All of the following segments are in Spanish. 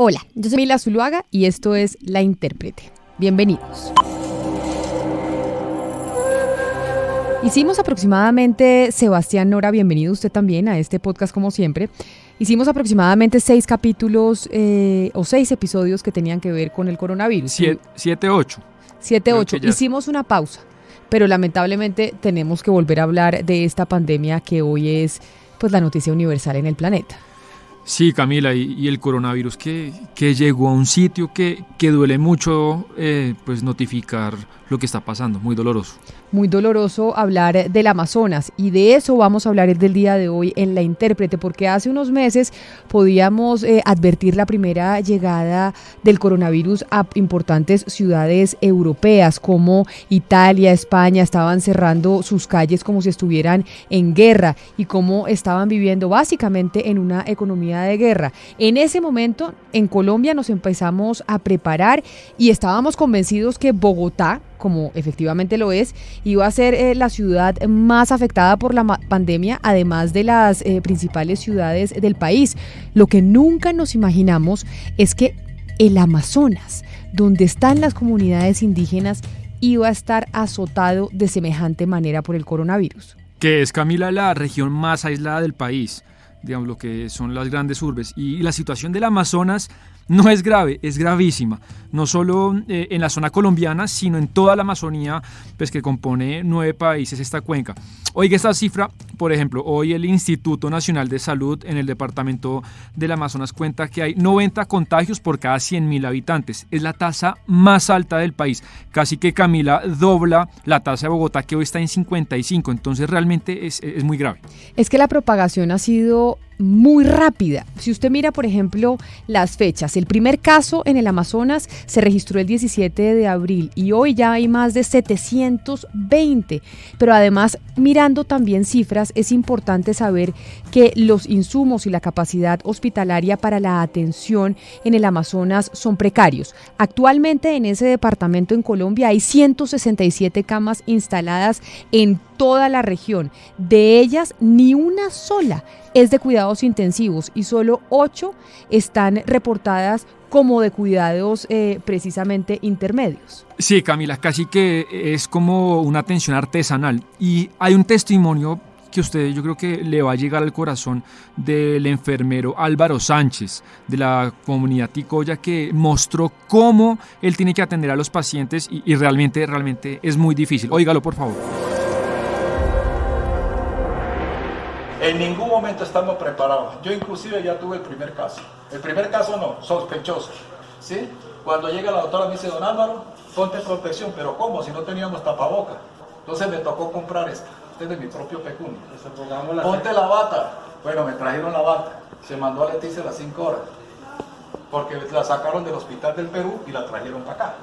Hola, yo soy Mila Zuluaga y esto es La Intérprete. Bienvenidos. Hicimos aproximadamente, Sebastián Nora, bienvenido usted también a este podcast como siempre. Hicimos aproximadamente 6 capítulos o 6 episodios que tenían que ver con el coronavirus. 7, 8. 7, 8. Hicimos una pausa, pero lamentablemente tenemos que volver a hablar de esta pandemia que hoy es pues la noticia universal en el planeta. Sí, Camila, y el coronavirus que llegó a un sitio que duele mucho pues notificar lo que está pasando, muy doloroso. Muy doloroso hablar del Amazonas, y de eso vamos a hablar del día de hoy en La Intérprete, porque hace unos meses podíamos advertir la primera llegada del coronavirus a importantes ciudades europeas como Italia, España. Estaban cerrando sus calles como si estuvieran en guerra y como estaban viviendo básicamente en una economía de guerra. En ese momento en Colombia nos empezamos a preparar y estábamos convencidos que Bogotá, como efectivamente lo es, iba a ser la ciudad más afectada por la pandemia, además de las principales ciudades del país. Lo que nunca nos imaginamos es que el Amazonas, donde están las comunidades indígenas, iba a estar azotado de semejante manera por el coronavirus. Que es, Camila, la región más aislada del país, digamos, lo que son las grandes urbes. Y la situación del Amazonas no es grave, es gravísima, no solo en la zona colombiana, sino en toda la Amazonía, pues que compone 9 países esta cuenca. Oiga esta cifra, por ejemplo, hoy el Instituto Nacional de Salud en el departamento del Amazonas cuenta que hay 90 contagios por cada 100.000 habitantes. Es la tasa más alta del país, casi que, Camila, dobla la tasa de Bogotá, que hoy está en 55, entonces realmente es muy grave. Es que la propagación ha sido muy rápida. Si usted mira, por ejemplo, las fechas, el primer caso en el Amazonas se registró el 17 de abril y hoy ya hay más de 720. Pero además, mirando también cifras, es importante saber que los insumos y la capacidad hospitalaria para la atención en el Amazonas son precarios. Actualmente en ese departamento en Colombia hay 167 camas instaladas en toda la región. De ellas, ni una sola es de cuidados intensivos y solo 8 están reportadas como de cuidados precisamente intermedios. Sí, Camila, casi que es como una atención artesanal. Y hay un testimonio que yo creo que le va a llegar al corazón, del enfermero Álvaro Sánchez de la comunidad Ticoya, que mostró cómo él tiene que atender a los pacientes y realmente es muy difícil. Óigalo, por favor. En ningún momento estamos preparados. Yo inclusive ya tuve el primer caso. El primer caso no, sospechoso. ¿Sí? Cuando llega la doctora me dice, don Álvaro, ponte protección. ¿Pero cómo? Si no teníamos tapaboca. Entonces me tocó comprar esta. Este es de mi propio pecunio. Ponte la bata. Bueno, me trajeron la bata. Se mandó a Leticia a las 5 horas. Porque la sacaron del hospital del Perú y la trajeron para acá.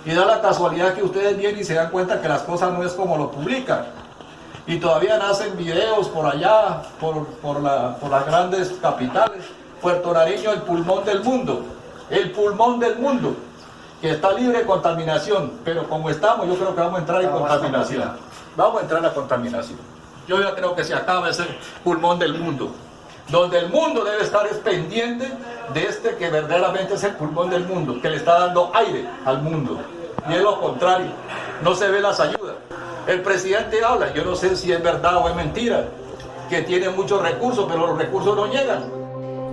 Y da la casualidad que ustedes vienen y se dan cuenta que las cosas no es como lo publican. Y todavía nacen videos por allá, por las grandes capitales. Puerto Nariño, el pulmón del mundo, que está libre de contaminación, pero como estamos, yo creo que vamos a entrar en contaminación. Vamos a entrar a contaminación. Yo ya creo que se acaba ese pulmón del mundo, donde el mundo debe estar pendiente de este que verdaderamente es el pulmón del mundo, que le está dando aire al mundo. Y es lo contrario, no se ve las ayudas. El presidente habla, yo no sé si es verdad o es mentira, que tiene muchos recursos, pero los recursos no llegan.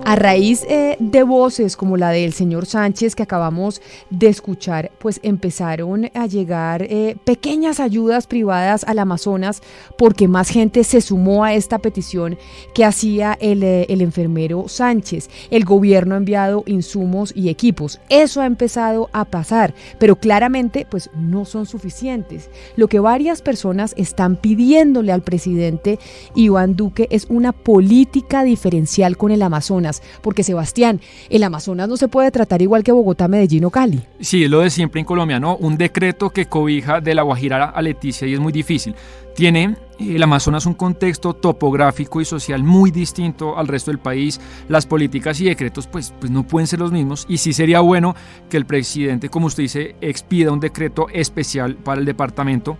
A raíz de voces como la del señor Sánchez que acabamos de escuchar, pues empezaron a llegar pequeñas ayudas privadas al Amazonas, porque más gente se sumó a esta petición que hacía el enfermero Sánchez. El gobierno ha enviado insumos y equipos. Eso ha empezado a pasar, pero claramente pues no son suficientes. Lo que varias personas están pidiéndole al presidente Iván Duque es una política diferencial con el Amazonas. Porque, Sebastián, el Amazonas no se puede tratar igual que Bogotá, Medellín o Cali. Sí, es lo de siempre en Colombia, ¿no? Un decreto que cobija de La Guajira a Leticia y es muy difícil. Tiene el Amazonas un contexto topográfico y social muy distinto al resto del país. Las políticas y decretos pues no pueden ser los mismos, y sí sería bueno que el presidente, como usted dice, expida un decreto especial para el departamento.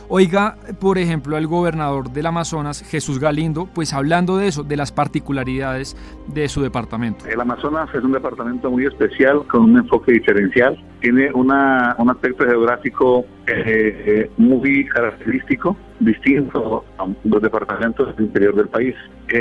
Oiga, por ejemplo, al gobernador del Amazonas, Jesús Galindo, pues hablando de eso, de las particularidades de su departamento. El Amazonas es un departamento muy especial, con un enfoque diferencial. Tiene un aspecto geográfico muy característico, distinto a los departamentos del interior del país.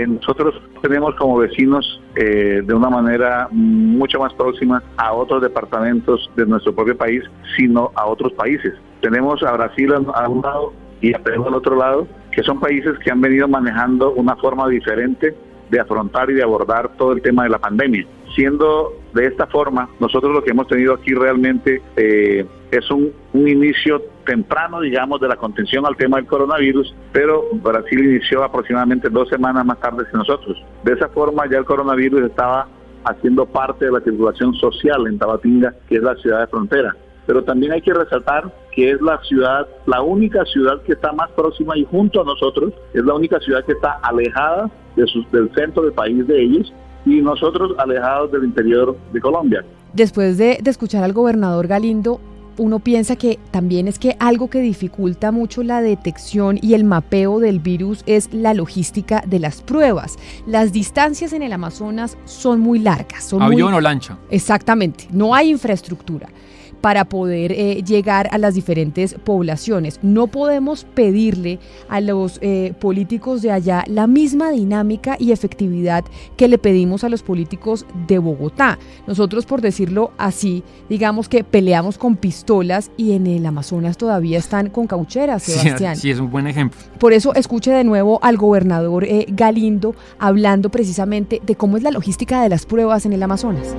Nosotros tenemos como vecinos de una manera mucho más próxima a otros departamentos de nuestro propio país, sino a otros países. Tenemos a Brasil a un lado y a Perú al otro lado, que son países que han venido manejando una forma diferente de afrontar y de abordar todo el tema de la pandemia. Siendo de esta forma, nosotros lo que hemos tenido aquí realmente es un inicio temprano, digamos, de la contención al tema del coronavirus, pero Brasil inició aproximadamente 2 semanas más tarde que nosotros. De esa forma ya el coronavirus estaba haciendo parte de la circulación social en Tabatinga, que es la ciudad de frontera. Pero también hay que resaltar que es la única ciudad que está más próxima y junto a nosotros, es la única ciudad que está alejada del centro del país de ellos, y nosotros alejados del interior de Colombia. Después de escuchar al gobernador Galindo, uno piensa que también es que algo que dificulta mucho la detección y el mapeo del virus es la logística de las pruebas. Las distancias en el Amazonas son muy largas. ¿Avión o lancha? Exactamente, no hay infraestructura para poder llegar a las diferentes poblaciones. No podemos pedirle a los políticos de allá la misma dinámica y efectividad que le pedimos a los políticos de Bogotá. Nosotros, por decirlo así, digamos que peleamos con pistolas y en el Amazonas todavía están con caucheras, Sebastián. Sí, es un buen ejemplo. Por eso escuche de nuevo al gobernador Galindo hablando precisamente de cómo es la logística de las pruebas en el Amazonas.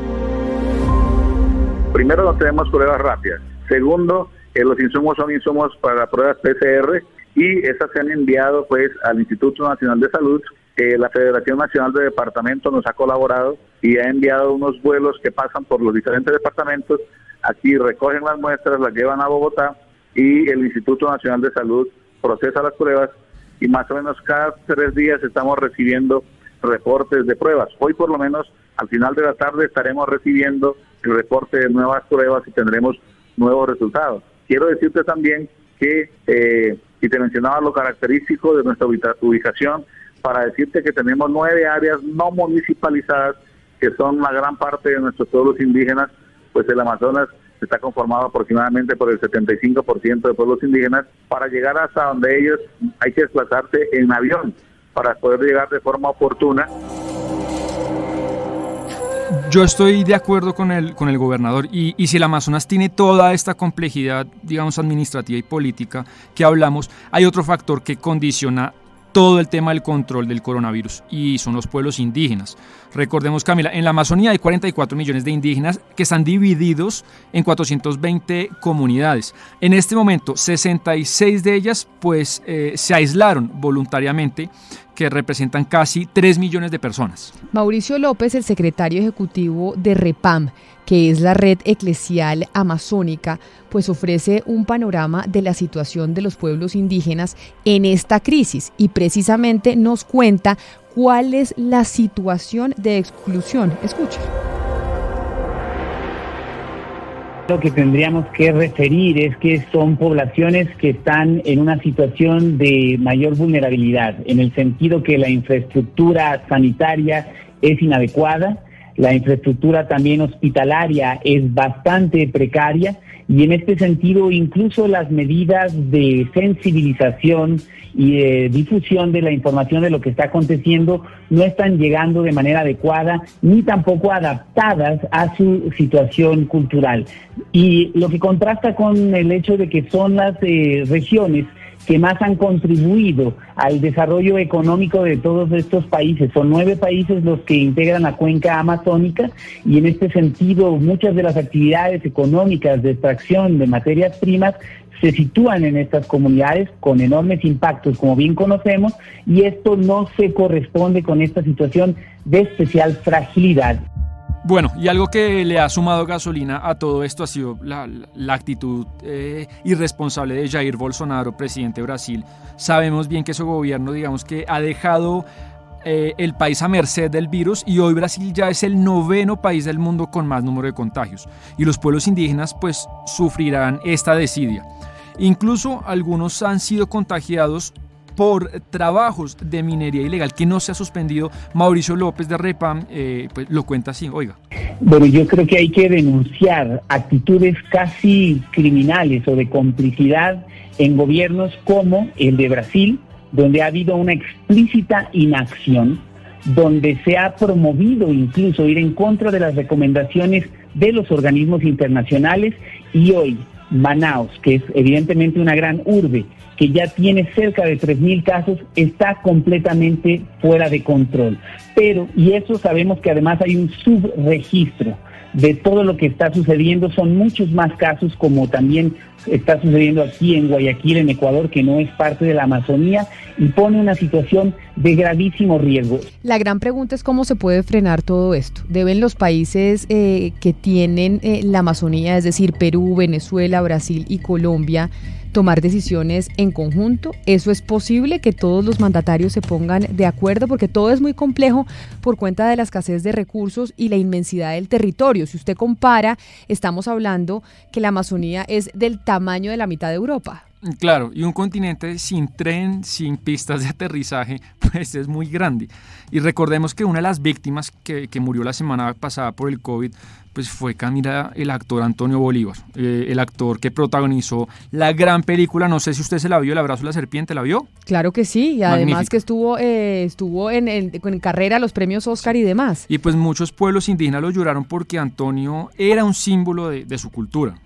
Primero, no tenemos pruebas rápidas. Segundo, los insumos son insumos para pruebas PCR y esas se han enviado pues al Instituto Nacional de Salud. La Federación Nacional de Departamentos nos ha colaborado y ha enviado unos vuelos que pasan por los diferentes departamentos. Aquí recogen las muestras, las llevan a Bogotá y el Instituto Nacional de Salud procesa las pruebas y más o menos cada 3 días estamos recibiendo reportes de pruebas. Hoy por lo menos al final de la tarde estaremos recibiendo el reporte de nuevas pruebas y tendremos nuevos resultados. Quiero decirte también que, y te mencionaba lo característico de nuestra ubicación, para decirte que tenemos 9 áreas no municipalizadas, que son la gran parte de nuestros pueblos indígenas, pues el Amazonas está conformado aproximadamente por el 75% de pueblos indígenas. Para llegar hasta donde ellos hay que desplazarse en avión para poder llegar de forma oportuna. Yo estoy de acuerdo con el gobernador y si el Amazonas tiene toda esta complejidad, digamos, administrativa y política que hablamos, hay otro factor que condiciona todo el tema del control del coronavirus y son los pueblos indígenas. Recordemos, Camila, en la Amazonía hay 44 millones de indígenas que están divididos en 420 comunidades. En este momento, 66 de ellas pues se aislaron voluntariamente, que representan casi 3 millones de personas. Mauricio López, el secretario ejecutivo de REPAM, que es la Red Eclesial Amazónica, pues ofrece un panorama de la situación de los pueblos indígenas en esta crisis y precisamente nos cuenta cuál es la situación de exclusión. Escucha. Lo que tendríamos que referir es que son poblaciones que están en una situación de mayor vulnerabilidad, en el sentido que la infraestructura sanitaria es inadecuada, la infraestructura también hospitalaria es bastante precaria y en este sentido incluso las medidas de sensibilización y de difusión de la información de lo que está aconteciendo no están llegando de manera adecuada ni tampoco adaptadas a su situación cultural. Y lo que contrasta con el hecho de que son las regiones que más han contribuido al desarrollo económico de todos estos países. Son 9 países los que integran la cuenca amazónica y en este sentido muchas de las actividades económicas de extracción de materias primas se sitúan en estas comunidades con enormes impactos, como bien conocemos, y esto no se corresponde con esta situación de especial fragilidad. Bueno, y algo que le ha sumado gasolina a todo esto ha sido la actitud irresponsable de Jair Bolsonaro, presidente de Brasil. Sabemos bien que su gobierno, digamos que ha dejado el país a merced del virus y hoy Brasil ya es el 9º país del mundo con más número de contagios. Y los pueblos indígenas pues sufrirán esta desidia. Incluso algunos han sido contagiados por trabajos de minería ilegal que no se ha suspendido. Mauricio López de Repam pues lo cuenta así, oiga. Bueno, yo creo que hay que denunciar actitudes casi criminales o de complicidad en gobiernos como el de Brasil, donde ha habido una explícita inacción, donde se ha promovido incluso ir en contra de las recomendaciones de los organismos internacionales, y hoy Manaus, que es evidentemente una gran urbe, que ya tiene cerca de 3.000 casos, está completamente fuera de control. Pero, y eso sabemos que además hay un subregistro de todo lo que está sucediendo, son muchos más casos, como también está sucediendo aquí en Guayaquil, en Ecuador, que no es parte de la Amazonía, y pone una situación de gravísimo riesgo. La gran pregunta es cómo se puede frenar todo esto. ¿Deben los países que tienen la Amazonía, es decir, Perú, Venezuela, Brasil y Colombia, tomar decisiones en conjunto? ¿Eso es posible, que todos los mandatarios se pongan de acuerdo? Porque todo es muy complejo por cuenta de la escasez de recursos y la inmensidad del territorio. Si usted compara, estamos hablando que la Amazonía es del tamaño de la mitad de Europa. Claro, y un continente sin tren, sin pistas de aterrizaje, pues es muy grande. Y recordemos que una de las víctimas que murió la semana pasada por el COVID, pues fue, Camila, el actor Antonio Bolívar, el actor que protagonizó la gran película, no sé si usted se la vio, El abrazo de la serpiente, ¿la vio? Claro que sí, y además Magnífica. que estuvo en carrera a los premios Oscar y demás. Y pues muchos pueblos indígenas lo lloraron porque Antonio era un símbolo de su cultura.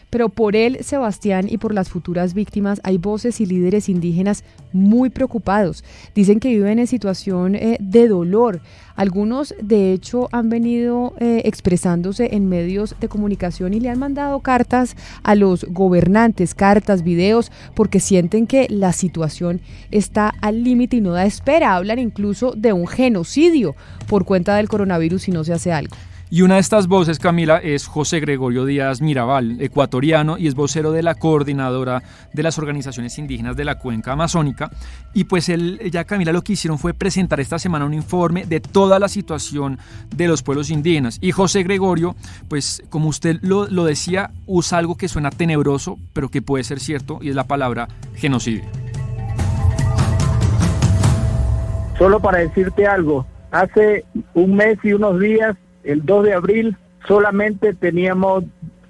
Pero por él, Sebastián, y por las futuras víctimas, hay voces y líderes indígenas muy preocupados. Dicen que viven en situación de dolor. Algunos, de hecho, han venido expresándose en medios de comunicación y le han mandado cartas a los gobernantes, cartas, videos, porque sienten que la situación está al límite y no da espera. Hablan incluso de un genocidio por cuenta del coronavirus si no se hace algo. Y una de estas voces, Camila, es José Gregorio Díaz Mirabal, ecuatoriano, y es vocero de la coordinadora de las organizaciones indígenas de la cuenca amazónica. Y pues Camila, lo que hicieron fue presentar esta semana un informe de toda la situación de los pueblos indígenas. Y José Gregorio, pues como usted lo decía, usa algo que suena tenebroso, pero que puede ser cierto, y es la palabra genocidio. Solo para decirte algo, hace un mes y unos días, el 2 de abril, solamente teníamos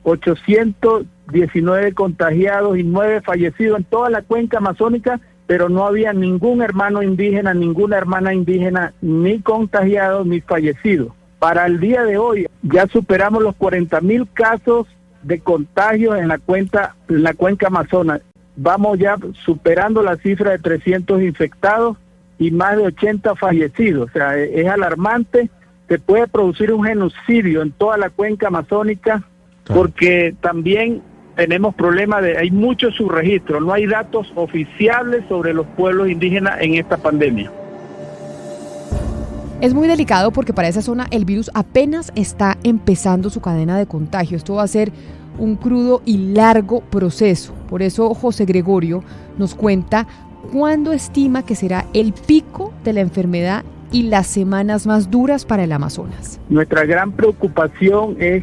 819 contagiados y 9 fallecidos en toda la cuenca amazónica, pero no había ningún hermano indígena, ninguna hermana indígena, ni contagiado ni fallecido. Para el día de hoy ya superamos los 40.000 casos de contagios en la cuenca amazona. Vamos ya superando la cifra de 300 infectados y más de 80 fallecidos. O sea, es alarmante. Se puede producir un genocidio en toda la cuenca amazónica, porque también tenemos problemas hay mucho subregistro, no hay datos oficiales sobre los pueblos indígenas en esta pandemia. Es muy delicado porque para esa zona el virus apenas está empezando su cadena de contagio. Esto va a ser un crudo y largo proceso. Por eso José Gregorio nos cuenta cuándo estima que será el pico de la enfermedad y las semanas más duras para el Amazonas. Nuestra gran preocupación es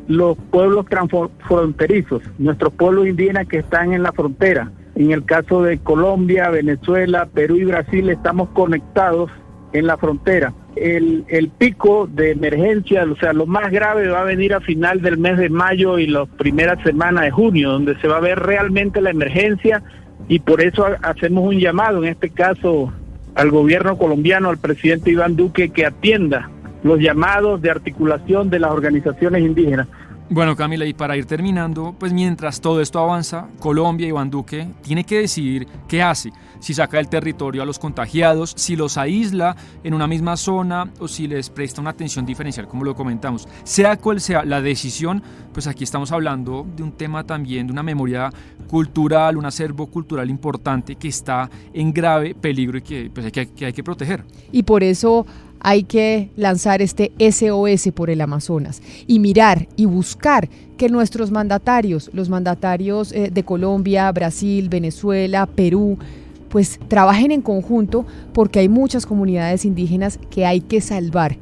los pueblos transfronterizos, nuestros pueblos indígenas que están en la frontera. En el caso de Colombia, Venezuela, Perú y Brasil, estamos conectados en la frontera. El pico de emergencia, o sea, lo más grave va a venir a final del mes de mayo y las primeras semanas de junio, donde se va a ver realmente la emergencia, y por eso hacemos un llamado, en este caso al gobierno colombiano, al presidente Iván Duque, que atienda los llamados de articulación de las organizaciones indígenas. Bueno, Camila, y para ir terminando, pues mientras todo esto avanza, Colombia, Iván Duque, tiene que decidir qué hace, si saca del territorio a los contagiados, si los aísla en una misma zona o si les presta una atención diferencial, como lo comentamos. Sea cual sea la decisión, pues aquí estamos hablando de un tema también, de una memoria cultural, un acervo cultural importante que está en grave peligro y que hay que proteger. Y por eso hay que lanzar este SOS por el Amazonas y mirar y buscar que nuestros mandatarios, los mandatarios de Colombia, Brasil, Venezuela, Perú, pues trabajen en conjunto, porque hay muchas comunidades indígenas que hay que salvar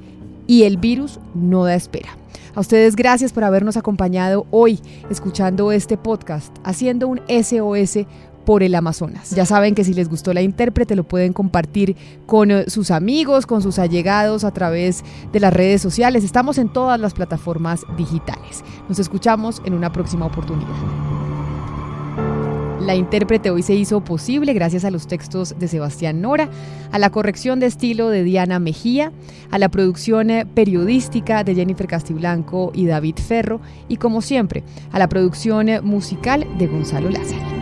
y el virus no da espera. A ustedes gracias por habernos acompañado hoy escuchando este podcast, haciendo un SOS por el Amazonas. Ya saben que si les gustó La Intérprete lo pueden compartir con sus amigos, con sus allegados a través de las redes sociales. Estamos en todas las plataformas digitales. Nos escuchamos en una próxima oportunidad. La Intérprete hoy se hizo posible gracias a los textos de Sebastián Nora, a la corrección de estilo de Diana Mejía, a la producción periodística de Jennifer Castiblanco y David Ferro y, como siempre, a la producción musical de Gonzalo Lázaro.